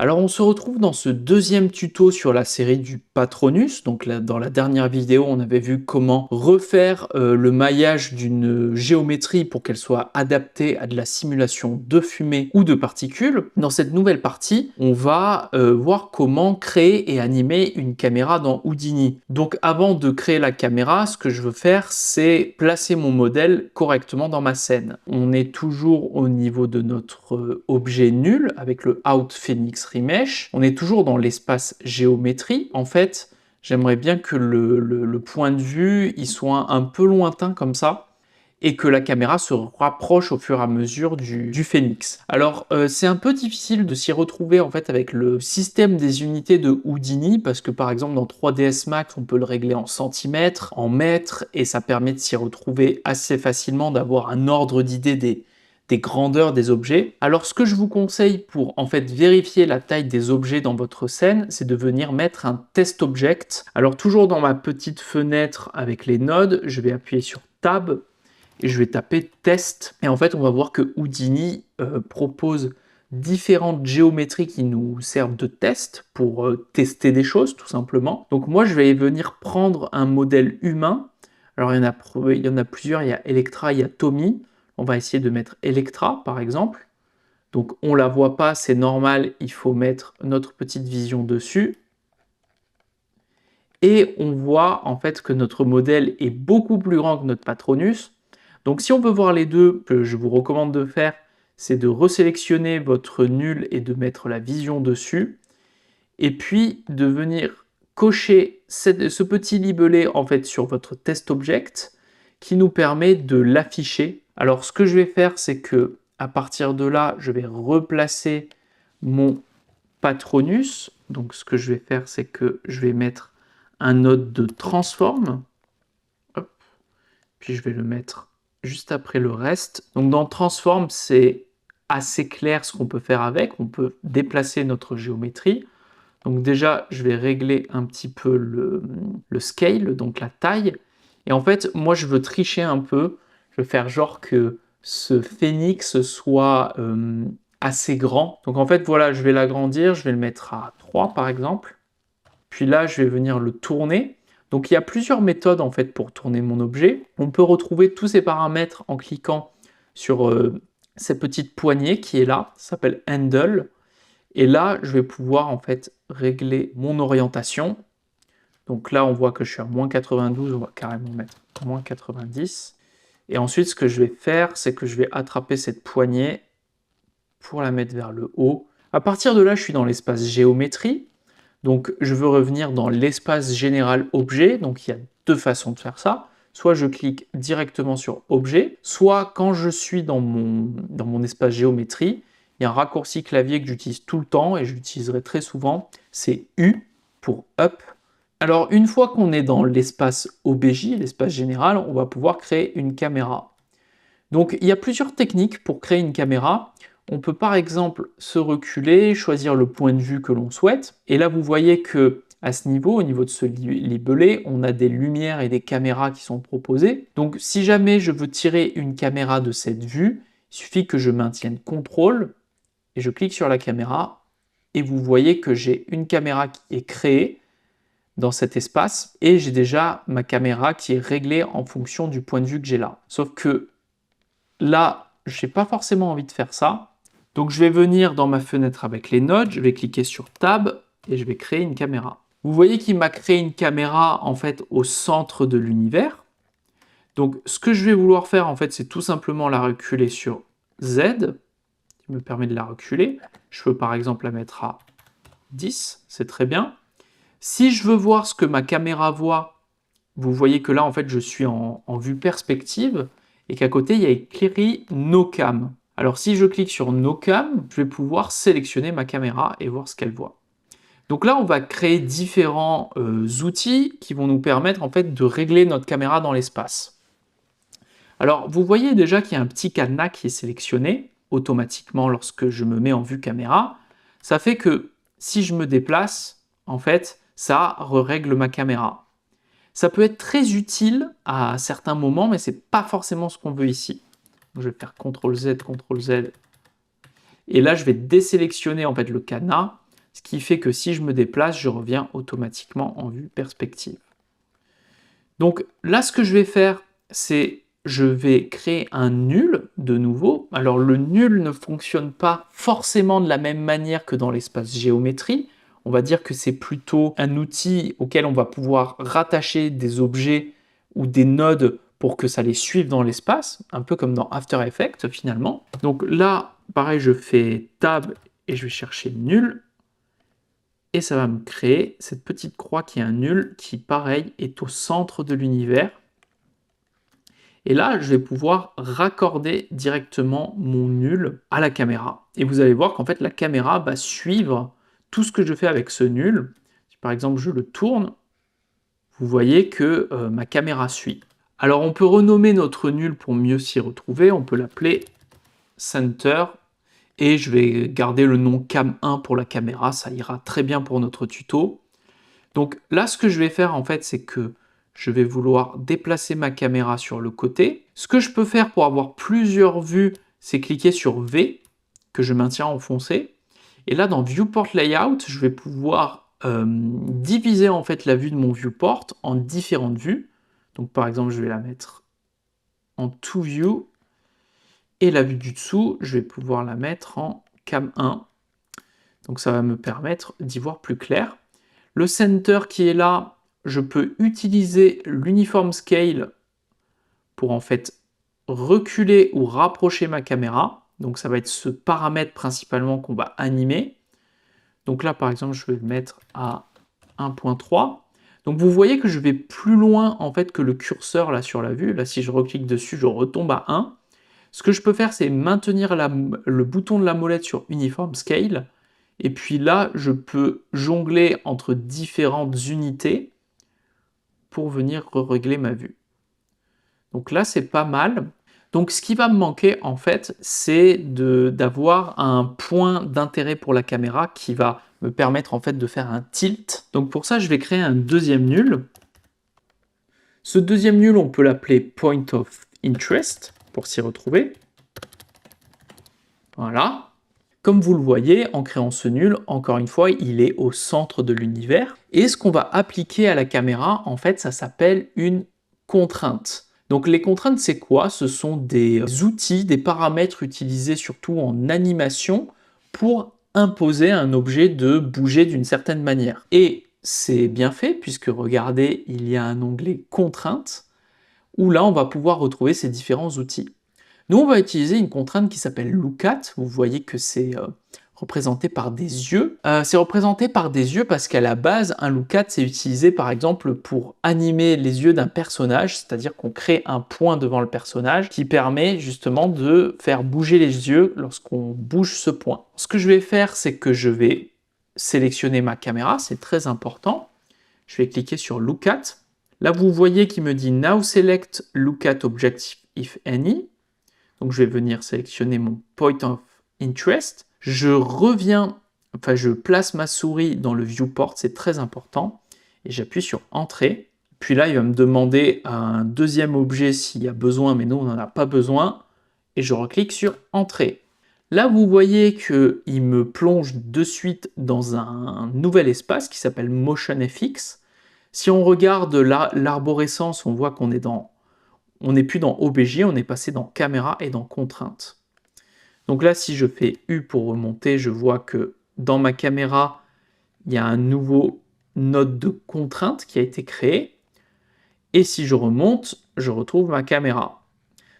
Alors on se retrouve dans ce deuxième tuto sur la série du Patronus. Donc là, dans la dernière vidéo, on avait vu comment refaire le maillage d'une géométrie pour qu'elle soit adaptée à de la simulation de fumée ou de particules. Dans cette nouvelle partie, on va voir comment créer et animer une caméra dans Houdini. Donc avant de créer la caméra, ce que je veux faire, c'est placer mon modèle correctement dans ma scène. On est toujours au niveau de notre objet nul avec le Out Phoenix Remesh. On est toujours dans l'espace géométrie. En fait, j'aimerais bien que le point de vue il soit un peu lointain comme ça et que la caméra se rapproche au fur et à mesure du phénix. Alors c'est un peu difficile de s'y retrouver en fait avec le système des unités de Houdini parce que par exemple dans 3ds Max on peut le régler en centimètres, en mètres et ça permet de s'y retrouver assez facilement, d'avoir un ordre d'idée des grandeurs des objets. Alors ce que je vous conseille pour en fait vérifier la taille des objets dans votre scène, c'est de venir mettre un test object. Alors toujours dans ma petite fenêtre avec les nodes, je vais appuyer sur Tab et je vais taper test. Et en fait, on va voir que Houdini propose différentes géométries qui nous servent de test pour tester des choses, tout simplement. Donc moi, je vais venir prendre un modèle humain. Alors, il y en a plusieurs. Il y a Electra, il y a Tommy. On va essayer de mettre Electra, par exemple. Donc, on la voit pas, c'est normal. Il faut mettre notre petite vision dessus. Et on voit en fait que notre modèle est beaucoup plus grand que notre Patronus. Donc si on veut voir les deux, que je vous recommande de faire, c'est de resélectionner votre nul et de mettre la vision dessus. Et puis de venir cocher ce petit libellé en fait sur votre test object qui nous permet de l'afficher. Alors ce que je vais faire, c'est que à partir de là, je vais replacer mon Patronus. Donc ce que je vais faire, c'est que je vais mettre un node de transform. Hop. Puis je vais le mettre juste après le reste. Donc dans transform, c'est assez clair ce qu'on peut faire avec. On peut déplacer notre géométrie. Donc déjà, je vais régler un petit peu le scale, donc la taille. Et en fait, moi, je veux tricher un peu. Je veux faire genre que ce phénix soit assez grand. Donc en fait, voilà, je vais l'agrandir. Je vais le mettre à 3, par exemple. Puis là, je vais venir le tourner. Donc il y a plusieurs méthodes en fait pour tourner mon objet. On peut retrouver tous ces paramètres en cliquant sur cette petite poignée qui est là, ça s'appelle Handle. Et là, je vais pouvoir en fait régler mon orientation. Donc là, on voit que je suis à moins 92, on va carrément mettre moins 90. Et ensuite, ce que je vais faire, c'est que je vais attraper cette poignée pour la mettre vers le haut. À partir de là, je suis dans l'espace géométrie. Donc je veux revenir dans l'espace général objet, donc il y a deux façons de faire ça. Soit je clique directement sur objet, soit quand je suis dans mon espace géométrie, il y a un raccourci clavier que j'utilise tout le temps et je l'utiliserai très souvent, c'est U pour up. Alors une fois qu'on est dans l'espace OBJ, l'espace général, on va pouvoir créer une caméra. Donc il y a plusieurs techniques pour créer une caméra. On peut par exemple se reculer, choisir le point de vue que l'on souhaite. Et là, vous voyez que à ce niveau, au niveau de ce libellé, on a des lumières et des caméras qui sont proposées. Donc si jamais je veux tirer une caméra de cette vue, il suffit que je maintienne CTRL et je clique sur la caméra. Et vous voyez que j'ai une caméra qui est créée dans cet espace et j'ai déjà ma caméra qui est réglée en fonction du point de vue que j'ai là. Sauf que là, je n'ai pas forcément envie de faire ça. Donc je vais venir dans ma fenêtre avec les nodes, je vais cliquer sur Tab et je vais créer une caméra. Vous voyez qu'il m'a créé une caméra en fait au centre de l'univers. Donc ce que je vais vouloir faire en fait, c'est tout simplement la reculer sur Z, qui me permet de la reculer. Je peux par exemple la mettre à 10, c'est très bien. Si je veux voir ce que ma caméra voit, vous voyez que là en fait je suis en vue perspective et qu'à côté il y a écrit No Cam. Alors si je clique sur No Cam, je vais pouvoir sélectionner ma caméra et voir ce qu'elle voit. Donc là on va créer différents outils qui vont nous permettre en fait de régler notre caméra dans l'espace. Alors vous voyez déjà qu'il y a un petit cadenas qui est sélectionné automatiquement lorsque je me mets en vue caméra. Ça fait que si je me déplace, en fait, ça règle ma caméra. Ça peut être très utile à certains moments, mais c'est pas forcément ce qu'on veut ici. Donc, je vais faire CTRL Z, CTRL Z. Et là, je vais désélectionner en fait le cadenas. ce qui fait que si je me déplace, je reviens automatiquement en vue perspective. Donc là, ce que je vais faire, c'est je vais créer un nul de nouveau. Alors le nul ne fonctionne pas forcément de la même manière que dans l'espace géométrie. On va dire que c'est plutôt un outil auquel on va pouvoir rattacher des objets ou des nodes pour que ça les suive dans l'espace, un peu comme dans After Effects finalement. Donc là, pareil, je fais Tab et je vais chercher nul. Et ça va me créer cette petite croix qui est un nul, qui pareil est au centre de l'univers. Et là, je vais pouvoir raccorder directement mon nul à la caméra. Et vous allez voir qu'en fait, la caméra va suivre tout ce que je fais avec ce nul. Si par exemple, je le tourne, vous voyez que ma caméra suit. Alors, on peut renommer notre nul pour mieux s'y retrouver. On peut l'appeler Center. Et je vais garder le nom Cam1 pour la caméra. Ça ira très bien pour notre tuto. Donc là, ce que je vais faire, en fait, c'est que je vais vouloir déplacer ma caméra sur le côté. Ce que je peux faire pour avoir plusieurs vues, c'est cliquer sur V, que je maintiens enfoncé. Et là, dans Viewport Layout, je vais pouvoir diviser en fait la vue de mon viewport en différentes vues. Donc par exemple, je vais la mettre en To View. Et la vue du dessous, je vais pouvoir la mettre en Cam 1. Donc ça va me permettre d'y voir plus clair. Le center qui est là, je peux utiliser l'uniform scale pour en fait reculer ou rapprocher ma caméra. Donc ça va être ce paramètre principalement qu'on va animer. Donc là par exemple je vais le mettre à 1.3. Donc vous voyez que je vais plus loin en fait que le curseur là sur la vue. Là si je reclique dessus, je retombe à 1. Ce que je peux faire, c'est maintenir le bouton de la molette sur Uniform Scale. Et puis là, je peux jongler entre différentes unités pour venir régler ma vue. Donc là, c'est pas mal. Donc ce qui va me manquer, en fait, c'est d'avoir un point d'intérêt pour la caméra qui va me permettre en fait de faire un tilt. Donc pour ça, je vais créer un deuxième nul. Ce deuxième nul, on peut l'appeler Point of Interest pour s'y retrouver. Voilà. Comme vous le voyez, en créant ce nul, encore une fois, il est au centre de l'univers. Et ce qu'on va appliquer à la caméra, en fait, ça s'appelle une contrainte. Donc les contraintes, c'est quoi? Ce sont des outils, des paramètres utilisés surtout en animation pour imposer à un objet de bouger d'une certaine manière. Et c'est bien fait, puisque regardez, il y a un onglet contraintes, où là, on va pouvoir retrouver ces différents outils. Nous, on va utiliser une contrainte qui s'appelle Lookat. Vous voyez que c'est représenté par des yeux. C'est représenté par des yeux parce qu'à la base, un Lookat, c'est utilisé par exemple pour animer les yeux d'un personnage, c'est-à-dire qu'on crée un point devant le personnage qui permet justement de faire bouger les yeux lorsqu'on bouge ce point. Ce que je vais faire, c'est que je vais sélectionner ma caméra, c'est très important. Je vais cliquer sur Lookat. Là, vous voyez qu'il me dit Now select Lookat object if any. Donc je vais venir sélectionner mon Point of Interest. Je place ma souris dans le viewport, c'est très important. Et j'appuie sur Entrée. Puis là, il va me demander un deuxième objet s'il y a besoin, mais nous, on n'en a pas besoin. Et je reclique sur Entrée. Là, vous voyez qu'il me plonge de suite dans un nouvel espace qui s'appelle MotionFX. Si on regarde l'arborescence, on voit qu'on est on n'est plus dans OBJ, on est passé dans caméra et dans contrainte. Donc là, si je fais U pour remonter, je vois que dans ma caméra, il y a un nouveau node de contrainte qui a été créé. Et si je remonte, je retrouve ma caméra.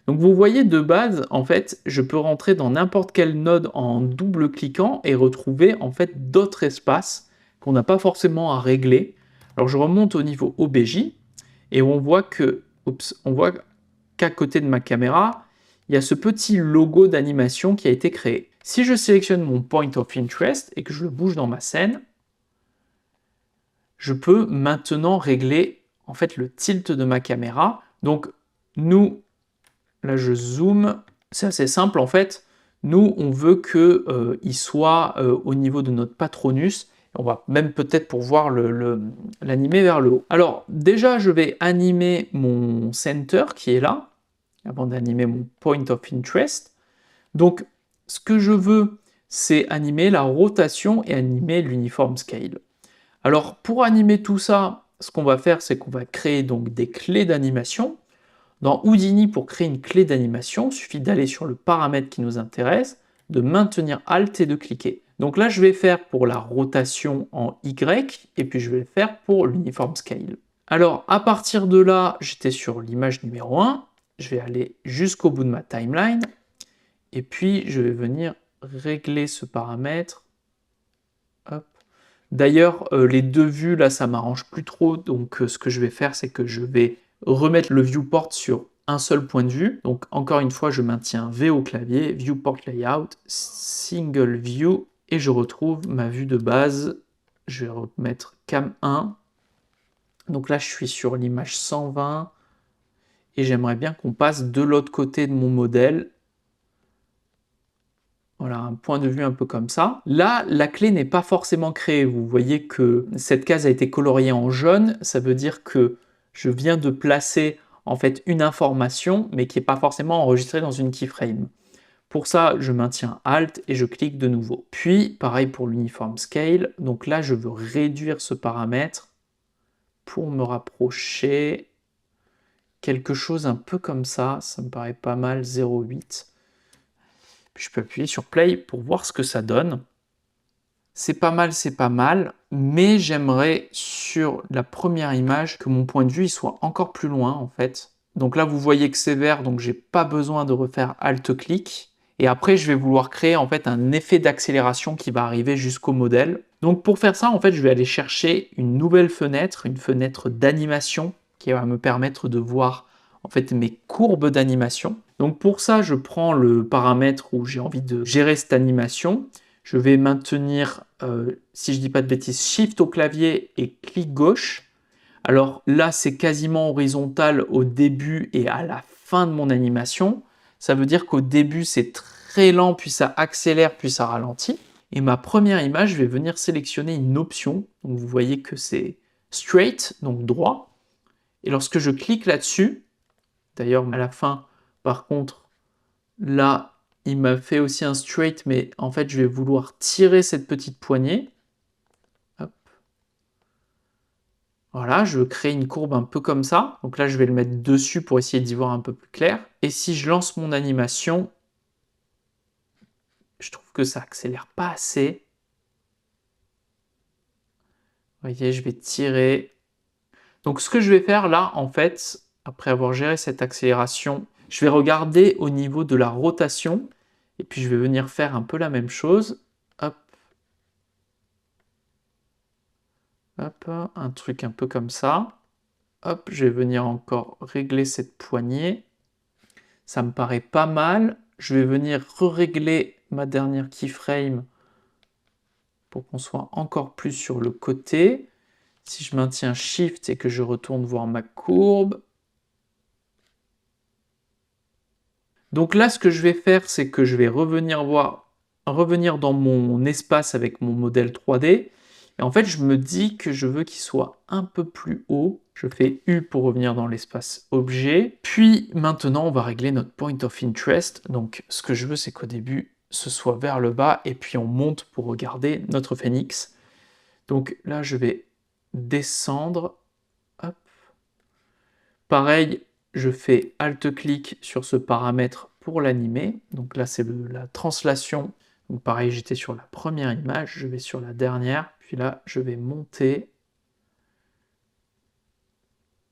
Donc vous voyez de base, en fait, je peux rentrer dans n'importe quel node en double-cliquant et retrouver en fait d'autres espaces qu'on n'a pas forcément à régler. Alors je remonte au niveau OBJ et on voit qu'à côté de ma caméra, il y a ce petit logo d'animation qui a été créé. Si je sélectionne mon Point of Interest et que je le bouge dans ma scène, je peux maintenant régler en fait le tilt de ma caméra. Donc nous, là je zoome, c'est assez simple en fait. Nous, on veut qu'il soit au niveau de notre patronus. On va même peut-être pour voir l'animer vers le haut. Alors déjà, je vais animer mon center qui est là, avant d'animer mon point of interest. Donc ce que je veux, c'est animer la rotation et animer l'uniform scale. Alors pour animer tout ça, ce qu'on va faire, c'est qu'on va créer donc des clés d'animation. Dans Houdini, pour créer une clé d'animation, il suffit d'aller sur le paramètre qui nous intéresse, de maintenir Alt et de cliquer. Donc là, je vais faire pour la rotation en Y, et puis je vais le faire pour l'uniform scale. Alors, à partir de là, j'étais sur l'image numéro 1, je vais aller jusqu'au bout de ma timeline, et puis je vais venir régler ce paramètre. Hop. D'ailleurs, les deux vues, là, ça m'arrange plus trop, donc ce que je vais faire, c'est que je vais remettre le viewport sur un seul point de vue. Donc encore une fois, je maintiens V au clavier, viewport layout, single view, et je retrouve ma vue de base. Je vais remettre cam 1. Donc là, je suis sur l'image 120, et j'aimerais bien qu'on passe de l'autre côté de mon modèle. Voilà, un point de vue un peu comme ça. Là, la clé n'est pas forcément créée. Vous voyez que cette case a été coloriée en jaune. Ça veut dire que je viens de placer en fait une information, mais qui n'est pas forcément enregistrée dans une keyframe. Pour ça, je maintiens Alt et je clique de nouveau. Puis, pareil pour l'uniform scale. Donc là, je veux réduire ce paramètre pour me rapprocher. Quelque chose un peu comme ça. Ça me paraît pas mal, 0,8. Puis je peux appuyer sur Play pour voir ce que ça donne. C'est pas mal, mais j'aimerais sur la première image que mon point de vue il soit encore plus loin en fait. Donc là vous voyez que c'est vert, donc j'ai pas besoin de refaire Alt-clic. Et après je vais vouloir créer en fait un effet d'accélération qui va arriver jusqu'au modèle. Donc pour faire ça en fait je vais aller chercher une nouvelle fenêtre, une fenêtre d'animation qui va me permettre de voir en fait mes courbes d'animation. Donc pour ça je prends le paramètre où j'ai envie de gérer cette animation. Je vais maintenir, si je ne dis pas de bêtises, Shift au clavier et clic gauche. Alors là, c'est quasiment horizontal au début et à la fin de mon animation. Ça veut dire qu'au début, c'est très lent, puis ça accélère, puis ça ralentit. Et ma première image, je vais venir sélectionner une option. Donc vous voyez que c'est straight, donc droit. Et lorsque je clique là-dessus, d'ailleurs à la fin, par contre, là, il m'a fait aussi un straight, mais en fait, je vais vouloir tirer cette petite poignée. Hop. Voilà, je veux créer une courbe un peu comme ça. Donc là, je vais le mettre dessus pour essayer d'y voir un peu plus clair. Et si je lance mon animation, je trouve que ça accélère pas assez. Vous voyez, je vais tirer. Donc ce que je vais faire là, en fait, après avoir géré cette accélération, je vais regarder au niveau de la rotation. Et puis je vais venir faire un peu la même chose. Hop. Hop, un truc un peu comme ça. Hop, je vais venir encore régler cette poignée. Ça me paraît pas mal. Je vais venir régler ma dernière keyframe pour qu'on soit encore plus sur le côté. Si je maintiens Shift et que je retourne voir ma courbe. Donc là, ce que je vais faire, c'est que je vais revenir dans mon espace avec mon modèle 3D. Et en fait, je me dis que je veux qu'il soit un peu plus haut. Je fais U pour revenir dans l'espace objet. Puis maintenant, on va régler notre point of interest. Donc ce que je veux, c'est qu'au début, ce soit vers le bas et puis on monte pour regarder notre phénix. Donc là, je vais descendre. Hop. Pareil, je fais Alt-clic sur ce paramètre pour l'animer. Donc là, c'est la translation. Donc pareil, j'étais sur la première image, je vais sur la dernière. Puis là, je vais monter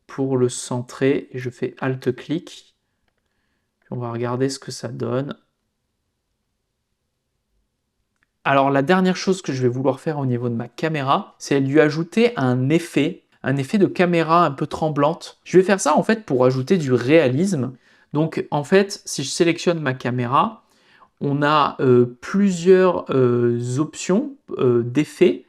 pour le centrer et je fais Alt-clic. Puis on va regarder ce que ça donne. Alors la dernière chose que je vais vouloir faire au niveau de ma caméra, c'est lui ajouter un effet de caméra un peu tremblante. Je vais faire ça en fait pour ajouter du réalisme. Donc en fait, si je sélectionne ma caméra, on a plusieurs options d'effets.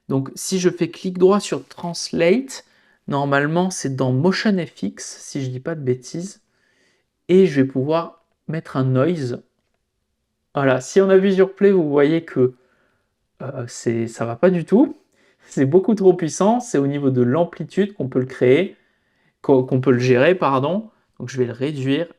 Donc si je fais clic droit sur Translate, normalement c'est dans Motion FX, si je ne dis pas de bêtises, et je vais pouvoir mettre un noise. Voilà, si on appuie sur Play, vous voyez que ça va pas du tout. C'est beaucoup trop puissant. C'est au niveau de l'amplitude qu'on peut le créer, qu'on peut le gérer, pardon. Donc je vais le réduire.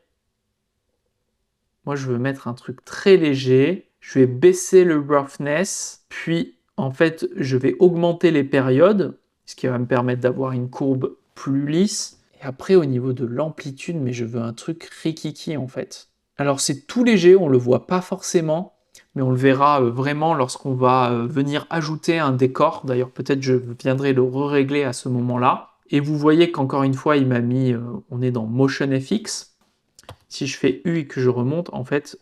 Moi, je veux mettre un truc très léger. Je vais baisser le roughness, puis en fait, je vais augmenter les périodes, ce qui va me permettre d'avoir une courbe plus lisse. Et après, au niveau de l'amplitude, mais je veux un truc rikiki en fait. Alors c'est tout léger, on le voit pas forcément, mais on le verra vraiment lorsqu'on va venir ajouter un décor. D'ailleurs, peut-être je viendrai le régler à ce moment-là. Et vous voyez qu'encore une fois, il m'a mis, on est dans Motion FX. Si je fais U et que je remonte, en fait,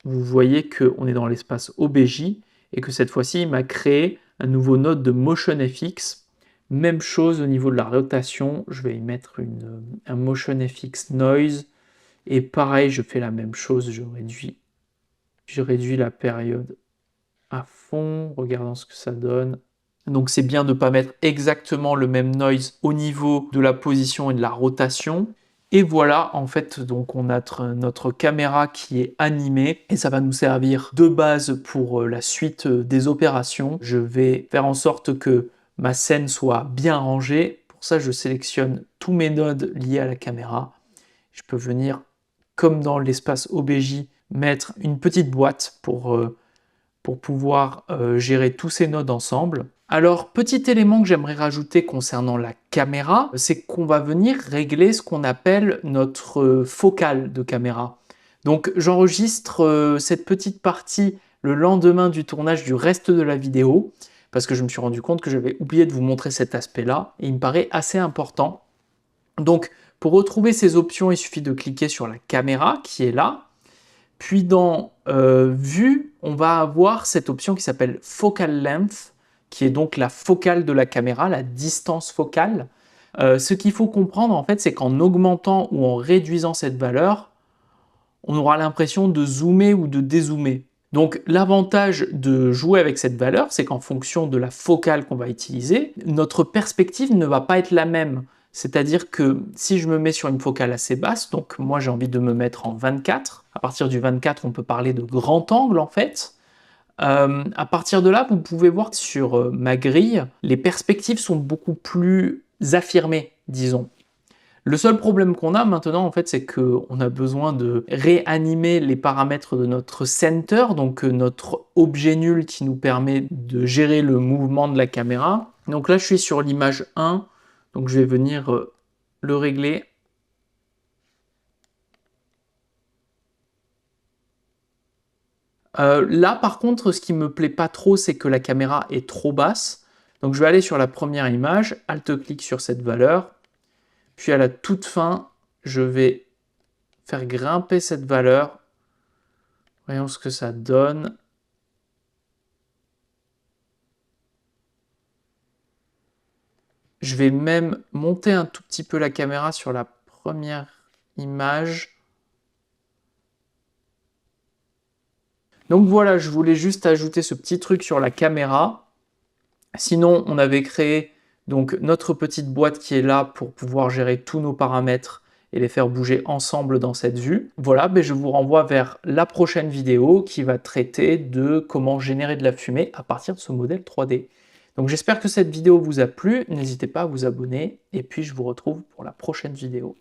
vous voyez qu'on est dans l'espace OBJ et que cette fois-ci, il m'a créé un nouveau node de Motion FX. Même chose au niveau de la rotation, je vais y mettre un Motion FX Noise. Et pareil, je fais la même chose, je réduis la période à fond, regardons ce que ça donne. Donc c'est bien de ne pas mettre exactement le même noise au niveau de la position et de la rotation. Et voilà, en fait, donc on a notre caméra qui est animée et ça va nous servir de base pour la suite des opérations. Je vais faire en sorte que ma scène soit bien rangée. Pour ça, je sélectionne tous mes nodes liés à la caméra. Je peux venir, comme dans l'espace OBJ, mettre une petite boîte pour pouvoir gérer tous ces nodes ensemble. Alors, petit élément que j'aimerais rajouter concernant la caméra, c'est qu'on va venir régler ce qu'on appelle notre focale de caméra. Donc, j'enregistre cette petite partie le lendemain du tournage du reste de la vidéo, parce que je me suis rendu compte que j'avais oublié de vous montrer cet aspect-là, et il me paraît assez important. Donc, pour retrouver ces options, il suffit de cliquer sur la caméra qui est là, puis dans Vue, on va avoir cette option qui s'appelle Focal Length, qui est donc la focale de la caméra, la distance focale. Ce qu'il faut comprendre, en fait, c'est qu'en augmentant ou en réduisant cette valeur, on aura l'impression de zoomer ou de dézoomer. Donc l'avantage de jouer avec cette valeur, c'est qu'en fonction de la focale qu'on va utiliser, notre perspective ne va pas être la même. C'est-à-dire que si je me mets sur une focale assez basse, donc moi j'ai envie de me mettre en 24, à partir du 24 on peut parler de grand angle en fait. À partir de là, vous pouvez voir que sur ma grille, les perspectives sont beaucoup plus affirmées, disons. Le seul problème qu'on a maintenant, en fait, c'est qu'on a besoin de réanimer les paramètres de notre center, donc notre objet nul qui nous permet de gérer le mouvement de la caméra. Donc là, je suis sur l'image 1, donc je vais venir le régler. Là, par contre, ce qui me plaît pas trop, c'est que la caméra est trop basse. Donc je vais aller sur la première image, Alt-clic sur cette valeur, puis à la toute fin, je vais faire grimper cette valeur. Voyons ce que ça donne. Je vais même monter un tout petit peu la caméra sur la première image. Donc voilà, je voulais juste ajouter ce petit truc sur la caméra. Sinon, on avait créé donc notre petite boîte qui est là pour pouvoir gérer tous nos paramètres et les faire bouger ensemble dans cette vue. Voilà, ben je vous renvoie vers la prochaine vidéo qui va traiter de comment générer de la fumée à partir de ce modèle 3D. Donc j'espère que cette vidéo vous a plu, n'hésitez pas à vous abonner et puis je vous retrouve pour la prochaine vidéo.